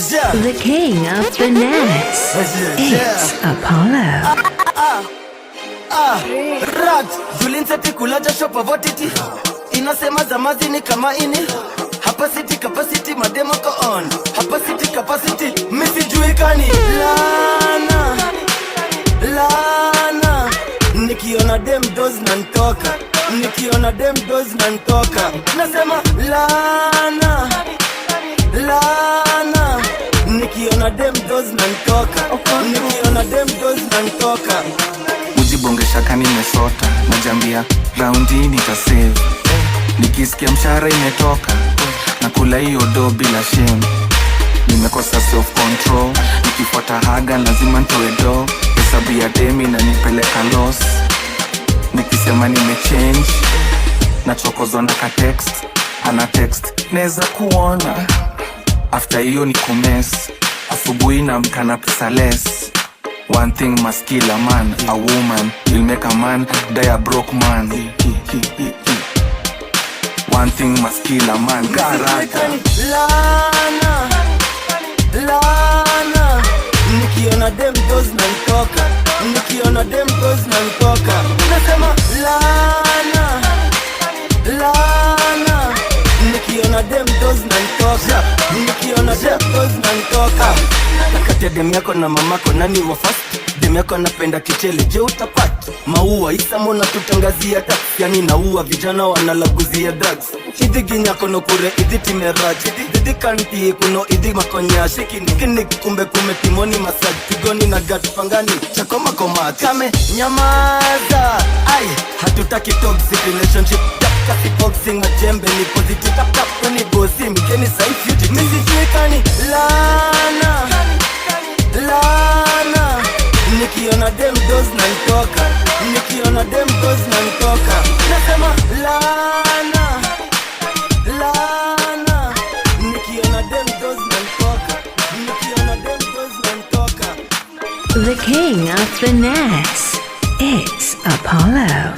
The king of finesse. It's Apollo. Rat, Julinseti kula jasho pavotiti. Inasema zamazi ni kama ini. Hapa city capacity mademo ko on. Hapa city capacity misi juikani. Lana nikiona dem doz nantoka. Nikiona dem doz nantoka. Nasema Lana nikiona dem doz nantoka. Nikiona dem doz nantoka. Ujibongesha kani mesota. Najambia raundi nitasave. Nikisikia mshahara imetoka nakula hiyo do bila shame. Nimekosa self control. Nikifuata haga lazima nitoe do. Hesabu ya demi na nipeleka loss. Nikisema nimechange nachokozwa na ka text. Ana text neza kuona. After hiyo ni kumes. Asubuhi na mkana pesa less. One thing must kill a man. A woman will make a man die a broke man. One thing must kill a man. Karata. Lana nikiona dem doz nantoka. Nikiona dem doz nantoka. Nasema Lana nikiona dem doz nantoka. Nikiona dem doz nantoka. Nakati ya dem yako na mamako nani wa fast? Dem yako napenda kichele je utapata? Maua isamona tutangazia tax. Yani naua vijana wanalaguzia drugs. Idi ginyako no kure idi timeraji. Idi kanti kuno idi makonya. Shiki nikini kumbe timoni massage. Pigoni na gatu pangani chako makomati. Kame nyamaza. Ay hatutaki toxic relationship. Kasi boxing majembe ni positive. Tap tap kweni bosi mkeni sahi fugitive. Misi juikani Lana nikiona dem doz nantoka. Nikiona dem doz nantoka. Nasema Lana nikiona dem doz nantoka. Nikiona dem doz nantoka. The king of finesse. It's Apollo.